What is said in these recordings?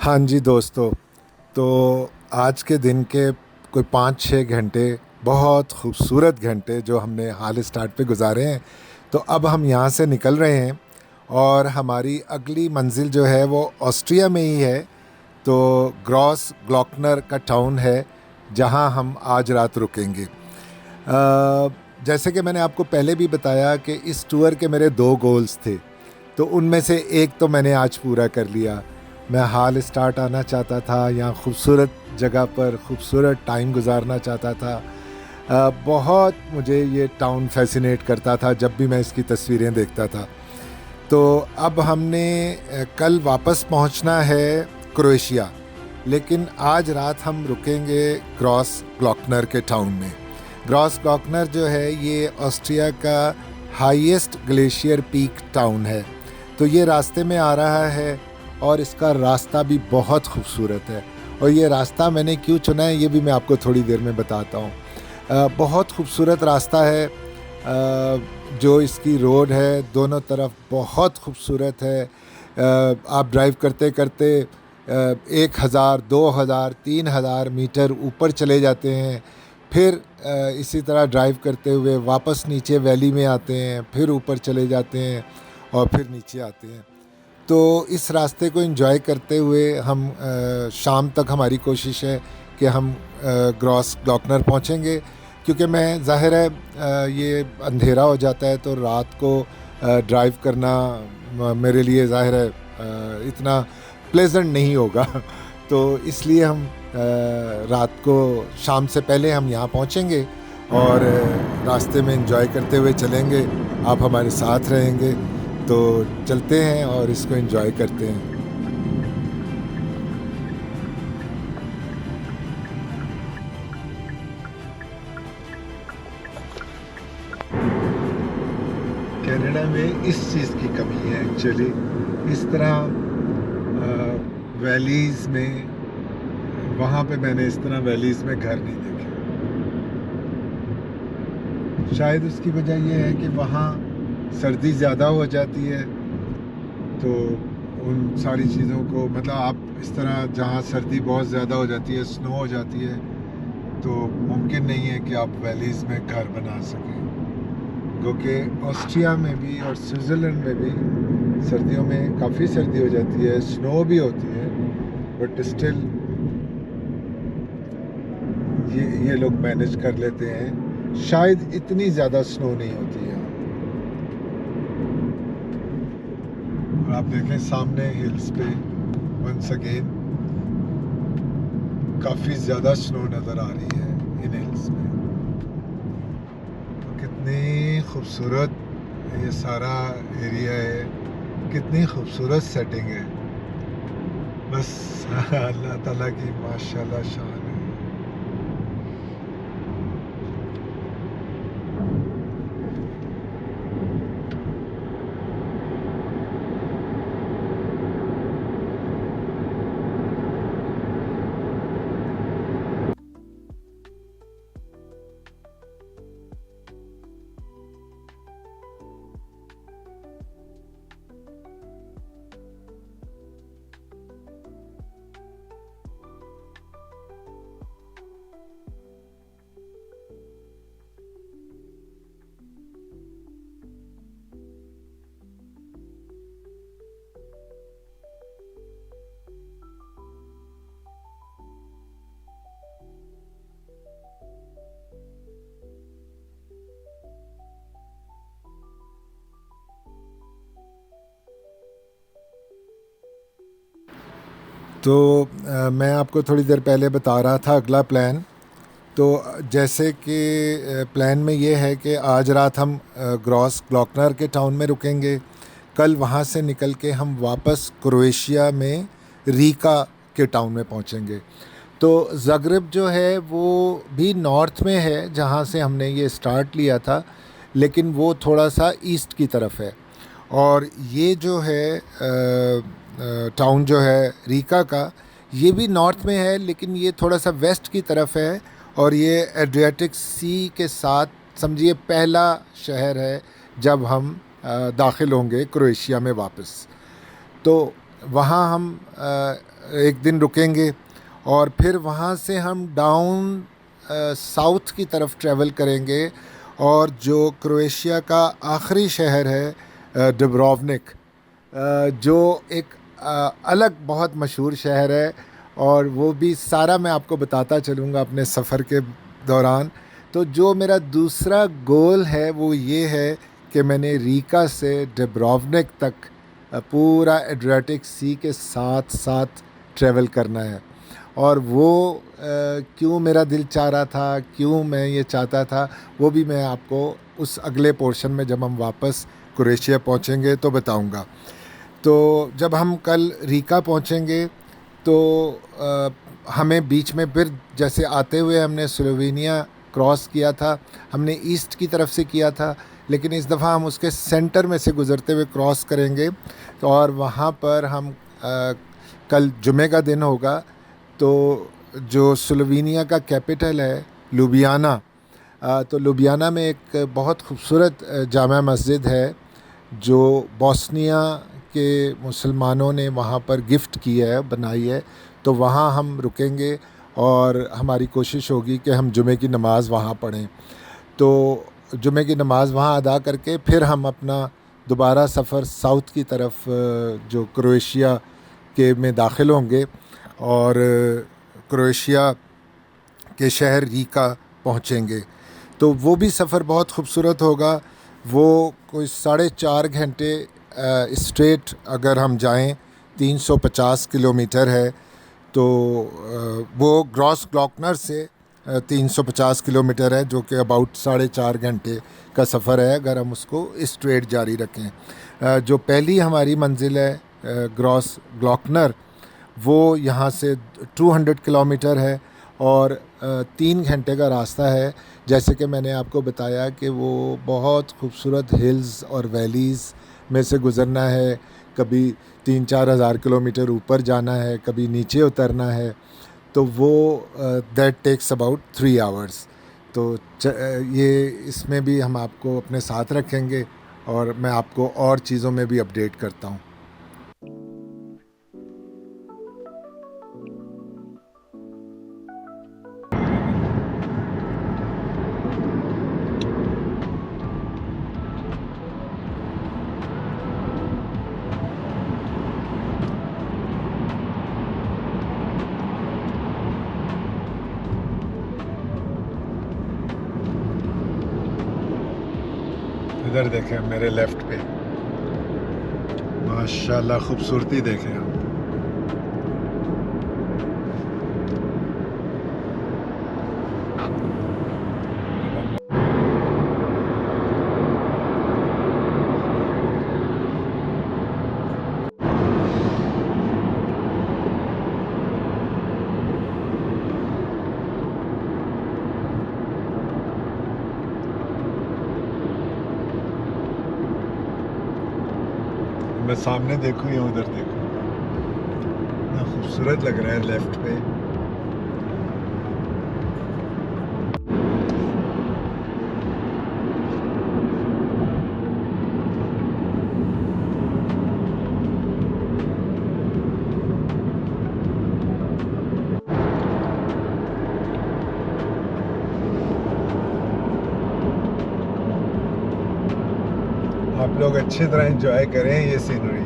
हाँ जी दोस्तों, तो आज के दिन के कोई 5-6 घंटे बहुत खूबसूरत घंटे जो हमने हाल स्टार्ट पे गुजारे हैं। तो अब हम यहाँ से निकल रहे हैं और हमारी अगली मंजिल जो है वो ऑस्ट्रिया में ही है। तो ग्रॉस ग्लॉकनर का टाउन है जहाँ हम आज रात रुकेंगे। जैसे कि मैंने आपको पहले भी बताया कि इस टूर के मेरे 2 गोल्स थे, तो उनमें से एक तो मैंने आज पूरा कर लिया। मैं हाल स्टार्ट आना चाहता था, यहाँ खूबसूरत जगह पर खूबसूरत टाइम गुजारना चाहता था। बहुत मुझे ये टाउन फैसिनेट करता था जब भी मैं इसकी तस्वीरें देखता था। तो अब हमने कल वापस पहुंचना है क्रोएशिया, लेकिन आज रात हम रुकेंगे ग्रॉस ग्लॉकनर के टाउन में। ग्रॉस ग्लॉकनर जो है ये ऑस्ट्रिया का हाईएस्ट ग्लेशियर पीक टाउन है। तो ये रास्ते में आ रहा है और इसका रास्ता भी बहुत खूबसूरत है। और ये रास्ता मैंने क्यों चुना है ये भी मैं आपको थोड़ी देर में बताता हूँ। बहुत खूबसूरत रास्ता है। जो इसकी रोड है दोनों तरफ बहुत खूबसूरत है। आप ड्राइव करते करते 1000, 2000, 3000 मीटर ऊपर चले जाते हैं। फिर इसी तरह ड्राइव करते हुए वापस नीचे वैली में आते हैं, फिर ऊपर चले जाते हैं और फिर नीचे आते हैं। तो इस रास्ते को एंजॉय करते हुए हम शाम तक हमारी कोशिश है कि हम ग्रॉस ग्लॉकनर पहुंचेंगे, क्योंकि मैं ज़ाहिर है ये अंधेरा हो जाता है तो रात को ड्राइव करना मेरे लिए ज़ाहिर है इतना प्लेजेंट नहीं होगा। तो इसलिए हम रात को शाम से पहले हम यहाँ पहुँचेंगे और रास्ते में एंजॉय करते हुए चलेंगे। आप हमारे साथ रहेंगे तो चलते हैं और इसको एंजॉय करते हैं। कनाडा में इस चीज़ की कमी है एक्चुअली। इस तरह वैलीज़ में, वहाँ पे मैंने इस तरह वैलीज़ में घर नहीं देखे। शायद उसकी वजह यह है कि वहाँ सर्दी ज़्यादा हो जाती है, तो उन सारी चीज़ों को मतलब आप इस तरह जहाँ सर्दी बहुत ज़्यादा हो जाती है, स्नो हो जाती है, तो मुमकिन नहीं है कि आप वैलीज़ में घर बना सकें। क्योंकि ऑस्ट्रिया में भी और स्विट्ज़रलैंड में भी सर्दियों में काफ़ी सर्दी हो जाती है, स्नो भी होती है, बट स्टिल ये लोग मैनेज कर लेते हैं। शायद इतनी ज़्यादा स्नो नहीं होती है। और आप देखें सामने हिल्स पे वंस अगेन काफ़ी ज़्यादा स्नो नज़र आ रही है इन हिल्स में। तो कितनी खूबसूरत ये सारा एरिया है, कितनी खूबसूरत सेटिंग है। बस अल्लाह ताला की माशाल्लाह शान है। तो मैं आपको थोड़ी देर पहले बता रहा था अगला प्लान। तो जैसे कि प्लान में ये है कि आज रात हम ग्रॉस ग्लॉकनर के टाउन में रुकेंगे। कल वहाँ से निकल के हम वापस क्रोएशिया में रीका के टाउन में पहुँचेंगे। तो ज़ग्रेब जो है वो भी नॉर्थ में है जहाँ से हमने ये स्टार्ट लिया था, लेकिन वो थोड़ा सा ईस्ट की तरफ है। और ये जो है टाउन जो है रीका का, ये भी नॉर्थ में है लेकिन ये थोड़ा सा वेस्ट की तरफ है। और ये एड्रियाटिक सी के साथ समझिए पहला शहर है जब हम दाखिल होंगे क्रोएशिया में वापस। तो वहाँ हम एक दिन रुकेंगे और फिर वहाँ से हम डाउन साउथ की तरफ ट्रैवल करेंगे और जो क्रोएशिया का आखिरी शहर है डुब्रोवनिक, जो एक अलग बहुत मशहूर शहर है, और वो भी सारा मैं आपको बताता चलूँगा अपने सफ़र के दौरान। तो जो मेरा दूसरा गोल है वो ये है कि मैंने रीका से डुब्रोवनिक तक पूरा एड्रियाटिक सी के साथ साथ ट्रैवल करना है। और वो क्यों मेरा दिल चाह रहा था, क्यों मैं ये चाहता था, वो भी मैं आपको उस अगले पोर्शन में जब हम वापस क्रोएशिया पहुंचेंगे तो बताऊंगा। तो जब हम कल रीका पहुंचेंगे तो हमें बीच में फिर जैसे आते हुए हमने स्लोवेनिया क्रॉस किया था, हमने ईस्ट की तरफ से किया था, लेकिन इस दफ़ा हम उसके सेंटर में से गुज़रते हुए क्रॉस करेंगे। तो और वहाँ पर हम कल जुमे का दिन होगा, तो जो स्लोवेनिया का कैपिटल है लुबियाना, तो लुबियाना में एक बहुत खूबसूरत जामा मस्जिद है जो बोस्निया के मुसलमानों ने वहाँ पर गिफ्ट की है, बनाई है। तो वहाँ हम रुकेंगे और हमारी कोशिश होगी कि हम जुमे की नमाज़ वहाँ पढ़ें। तो जुमे की नमाज़ वहाँ अदा करके फिर हम अपना दोबारा सफ़र साउथ की तरफ जो क्रोएशिया के में दाखिल होंगे और क्रोएशिया के शहर रीका पहुँचेंगे। तो वो भी सफ़र बहुत खूबसूरत होगा। वो कोई 4.5 घंटे स्ट्रेट अगर हम जाएं, 350 किलोमीटर है। तो वो ग्रॉस ग्लॉकनर से 350 किलोमीटर है, जो कि अबाउट 4.5 घंटे का सफ़र है अगर हम उसको स्ट्रेट जारी रखें। जो पहली हमारी मंजिल है ग्रॉस ग्लॉकनर, वो यहाँ से 200 किलोमीटर है और 3 घंटे का रास्ता है। जैसे कि मैंने आपको बताया कि वो बहुत खूबसूरत हिल्स और वैलीज़ में से गुज़रना है, कभी 3-4 हज़ार किलोमीटर ऊपर जाना है, कभी नीचे उतरना है। तो वो दैट टेक्स अबाउट 3 आवर्स। तो ये इसमें भी हम आपको अपने साथ रखेंगे और मैं आपको और चीज़ों में भी अपडेट करता हूँ। इधर देखें मेरे लेफ़्ट पे, माशाल्लाह खूबसूरती देखें आप। मैं सामने देखूँ या उधर देखूँ, इतना खूबसूरत लग रहा है लेफ़्ट पे। आप लोग अच्छी तरह एंजॉय करें ये सीनरी।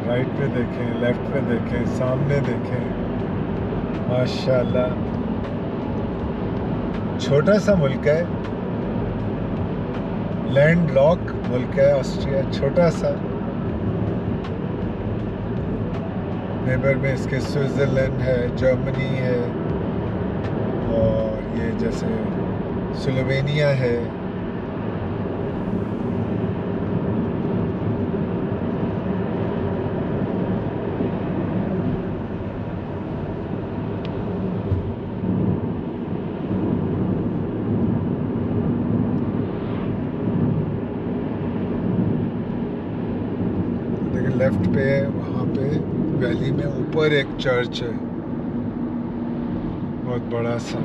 राइट पे देखें, लेफ्ट पे देखें, सामने देखें, माशाल्लाह। छोटा सा मुल्क है, लैंड लॉक मुल्क है ऑस्ट्रिया, छोटा सा। नेबर में इसके स्विट्ज़रलैंड है, जर्मनी है, और ये जैसे स्लोवेनिया है। देखिए लेफ्ट पे, वहाँ पे वैली में ऊपर एक चर्च है बहुत बड़ा सा।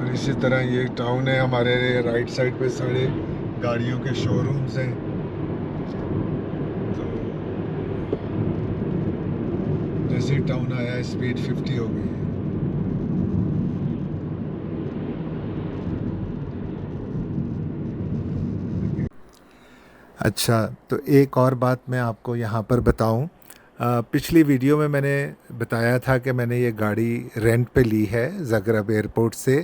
और इसी तरह ये टाउन है, हमारे राइट साइड पे सारे गाड़ियों के शोरूम्स हैं। तो जैसे टाउन आया स्पीड 50 हो गई। अच्छा, तो एक और बात मैं आपको यहाँ पर बताऊँ। पिछली वीडियो में मैंने बताया था कि मैंने ये गाड़ी रेंट पे ली है ज़ाग्रेब एयरपोर्ट से।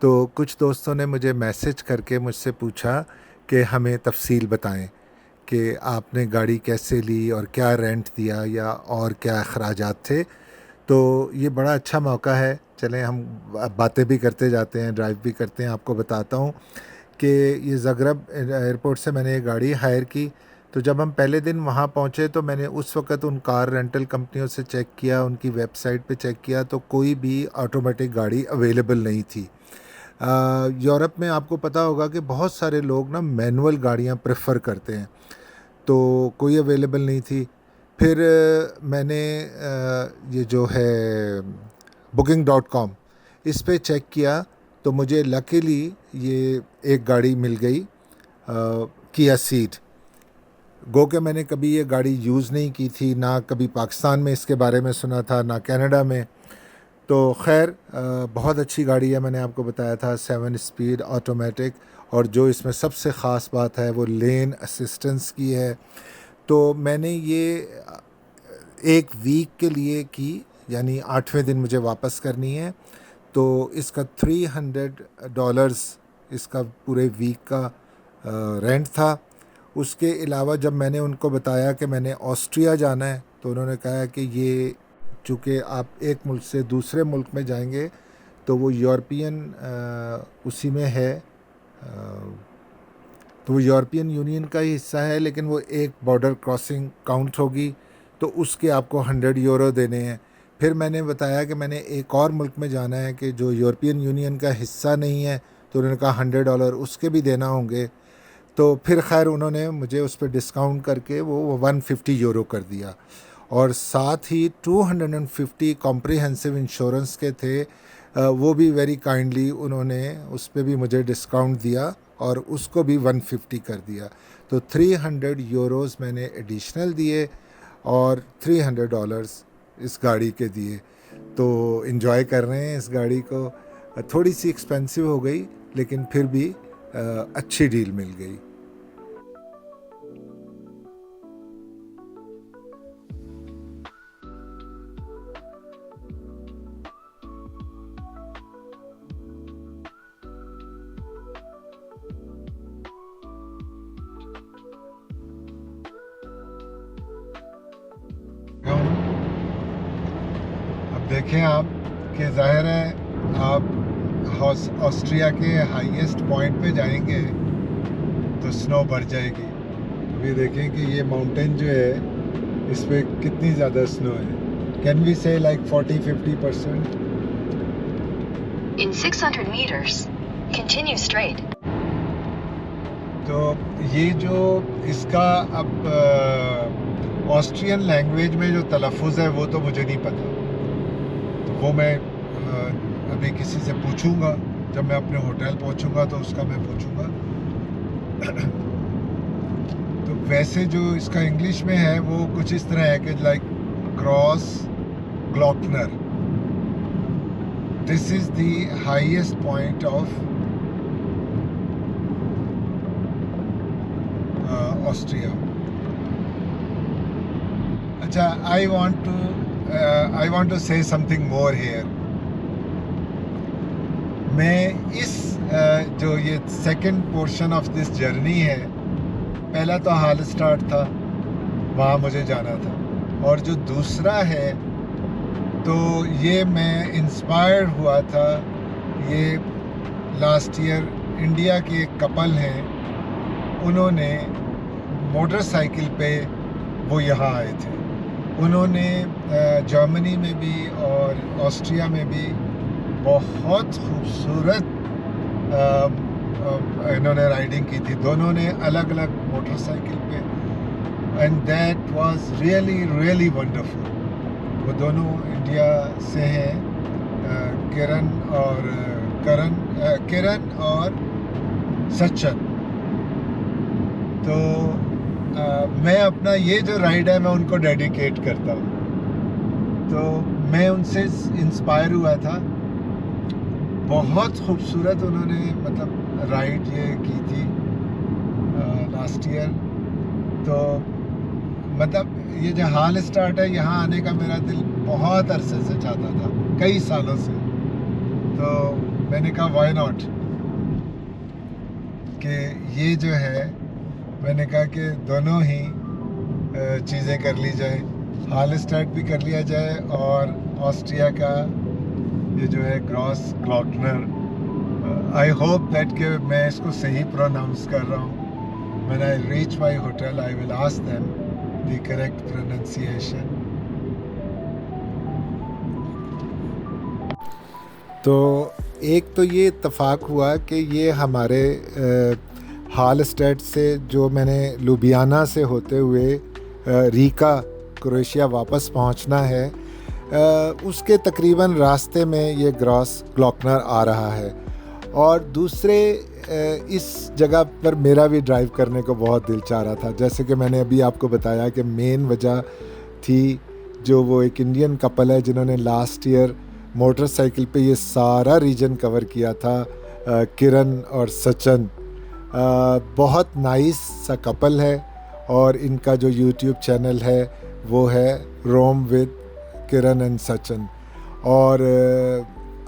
तो कुछ दोस्तों ने मुझे मैसेज करके मुझसे पूछा कि हमें तफसील बताएं कि आपने गाड़ी कैसे ली और क्या रेंट दिया या और क्या अखराजात थे। तो ये बड़ा अच्छा मौका है, चलें हम बातें भी करते जाते हैं, ड्राइव भी करते हैं। आपको बताता हूँ कि ये ज़ाग्रेब एयरपोर्ट से मैंने ये गाड़ी हायर की। तो जब हम पहले दिन वहाँ पहुँचे तो मैंने उस वक़्त उन कार रेंटल कंपनियों से चेक किया, उनकी वेबसाइट पे चेक किया, तो कोई भी ऑटोमेटिक गाड़ी अवेलेबल नहीं थी। यूरोप में आपको पता होगा कि बहुत सारे लोग ना मैनुअल गाड़ियाँ प्रेफर करते हैं, तो कोई अवेलेबल नहीं थी। फिर मैंने ये जो है booking.com इस पे चेक किया, तो मुझे लकीली ये एक गाड़ी मिल गई, किया सीड। गो के मैंने कभी ये गाड़ी यूज़ नहीं की थी, ना कभी पाकिस्तान में इसके बारे में सुना था, ना कनाडा में। तो खैर बहुत अच्छी गाड़ी है, मैंने आपको बताया था 7 स्पीड ऑटोमेटिक। और जो इसमें सबसे ख़ास बात है वो लेन असिस्टेंस की है। तो मैंने ये एक वीक के लिए की, यानी 8वें दिन मुझे वापस करनी है। तो इसका $300 इसका पूरे वीक का रेंट था। उसके अलावा जब मैंने उनको बताया कि मैंने ऑस्ट्रिया जाना है, तो उन्होंने कहा कि ये चूँकि आप एक मुल्क से दूसरे मुल्क में जाएंगे तो वो यूरोपियन उसी में है, तो वो यूरोपियन यूनियन का ही हिस्सा है, लेकिन वो एक बॉर्डर क्रॉसिंग काउंट होगी, तो उसके आपको €100 देने हैं। फिर मैंने बताया कि मैंने एक और मुल्क में जाना है कि जो यूरोपियन यूनियन का हिस्सा नहीं है, तो उन्होंने कहा $100 उसके भी देना होंगे। तो फिर खैर उन्होंने मुझे उस पर डिस्काउंट करके वो €150 कर दिया, और साथ ही 250 कॉम्प्रिहेंसिव इंश्योरेंस के थे, वो भी वेरी काइंडली उन्होंने उस पर भी मुझे डिस्काउंट दिया और उसको भी 150 कर दिया। तो €300 मैंने एडिशनल दिए और $300 इस गाड़ी के दिए। तो इन्जॉय कर रहे हैं इस गाड़ी को। थोड़ी सी एक्सपेंसिव हो गई, लेकिन फिर भी अच्छी डील मिल गई। अब देखें आप कि ज़ाहिर है आप ऑस्ट्रिया के हाईएस्ट पॉइंट पे जाएंगे तो स्नो बढ़ जाएगी। अभी देखें कि ये माउंटेन जो है इस पर कितनी ज़्यादा स्नो है। कैन वी से like 40-50%। In 600 meters, continue straight. तो ये जो इसका अब ऑस्ट्रियन लैंग्वेज में जो तलफ़ुज़ है वो तो मुझे नहीं पता, तो वो मैं अभी किसी से पूछूंगा। जब मैं अपने होटल पहुंचूंगा तो उसका मैं पूछूंगा। तो वैसे जो इसका इंग्लिश में है वो कुछ इस तरह है कि like Grossglockner, this is the highest point of Austria. अच्छा, I want to say something more here. मैं इस जो ये second portion of this journey है, पहला तो हाल स्टार्ट था, वहाँ मुझे जाना था, और जो दूसरा है तो ये मैं इंस्पायर हुआ था। ये लास्ट ईयर इंडिया के एक कपल हैं, उन्होंने मोटरसाइकिल पे वो यहाँ आए थे। उन्होंने जर्मनी में भी और ऑस्ट्रिया में भी बहुत खूबसूरत इन्होंने राइडिंग की थी, दोनों ने अलग अलग मोटरसाइकिल पे, and that was really really wonderful. वो दोनों इंडिया से हैं, किरण और किरण और सचिन। तो मैं अपना ये जो राइड है मैं उनको डेडिकेट करता हूँ। तो मैं उनसे इंस्पायर हुआ था। बहुत खूबसूरत उन्होंने मतलब राइड ये की थी लास्ट ईयर। तो मतलब ये जो हाल स्टार्ट है, यहाँ आने का मेरा दिल बहुत अरसे से चाहता था, कई सालों से। तो मैंने कहा व्हाई नॉट, कि ये जो है मैंने कहा कि दोनों ही चीज़ें कर ली जाए, हाल स्टार्ट भी कर लिया जाए और ऑस्ट्रिया का ये जो है ग्रॉस ग्लॉकनर। आई होप दैट कि मैं इसको सही प्रोनाउंस कर रहा हूँ। When I reach my hotel, I will ask them the correct pronunciation. तो एक तो ये इत्तेफाक हुआ कि ये हमारे हाल स्टेट से जो मैंने लुबियाना से होते हुए रीका क्रोएशिया वापस पहुंचना है, उसके तकरीबन रास्ते में ये ग्रॉस ग्लॉकनर आ रहा है। और दूसरे इस जगह पर मेरा भी ड्राइव करने को बहुत दिल चाह रहा था। जैसे कि मैंने अभी आपको बताया कि मेन वजह थी जो वो एक इंडियन कपल है जिन्होंने लास्ट ईयर मोटरसाइकिल पे ये सारा रीजन कवर किया था, किरण और सचिन। बहुत नाइस सा कपल है और इनका जो यूट्यूब चैनल है वो है रोम विद किरण एंड सचिन। और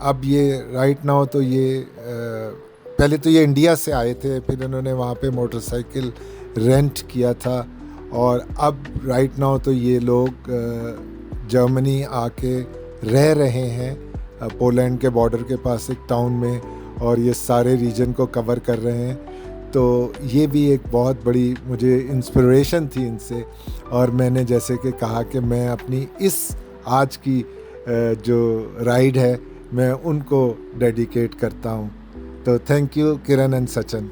अब ये राइट नाउ तो ये पहले तो ये इंडिया से आए थे, फिर इन्होंने वहाँ पे मोटरसाइकिल रेंट किया था और अब राइट नाउ तो ये लोग जर्मनी आके रह रहे हैं, पोलैंड के बॉर्डर के पास एक टाउन में, और ये सारे रीजन को कवर कर रहे हैं। तो ये भी एक बहुत बड़ी मुझे इंस्पिरेशन थी इनसे। और मैंने जैसे कि कहा कि मैं अपनी इस आज की जो राइड है मैं उनको डेडिकेट करता हूँ। तो thank you Kiran and Sachin.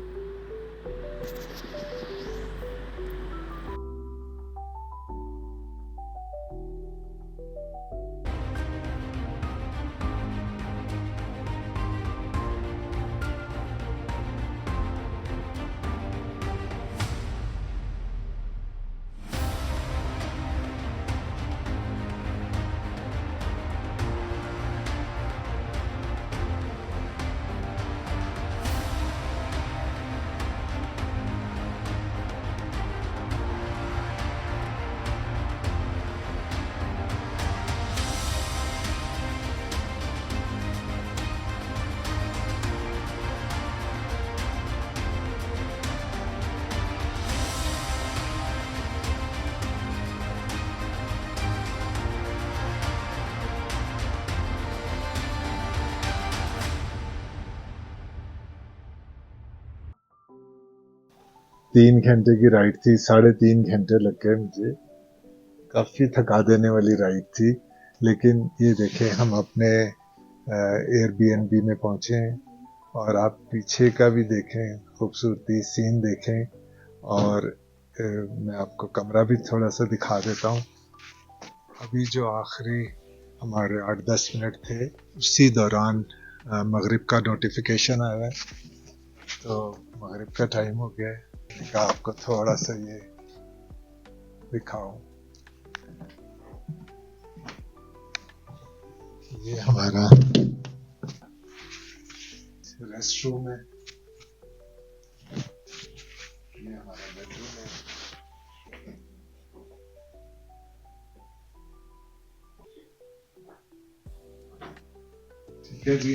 तीन घंटे की राइड थी, 3.5 घंटे लग गए मुझे। काफ़ी थका देने वाली राइड थी। लेकिन ये देखें हम अपने एयरबीएनबी में पहुँचे हैं और आप पीछे का भी देखें, खूबसूरती सीन देखें। और मैं आपको कमरा भी थोड़ा सा दिखा देता हूँ। अभी जो आखिरी हमारे 8-10 मिनट थे उसी दौरान मगरिब का नोटिफिकेशन आया है, तो मगरिब का टाइम हो गया है। कहा आपको थोड़ा सा ये दिखाऊं। ये हमारा रेस्ट रूम है, ये हमारा बेडरूम है। ठीक है जी,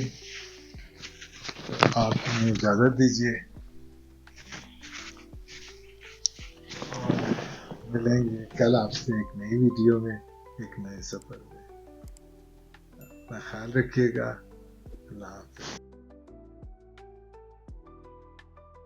आप हमें इजाजत दीजिए और मिलेंगे कल आपसे एक नई वीडियो में, एक नए सफर में। अपना ख्याल रखिएगा। अल्लाह हाफ़िज़।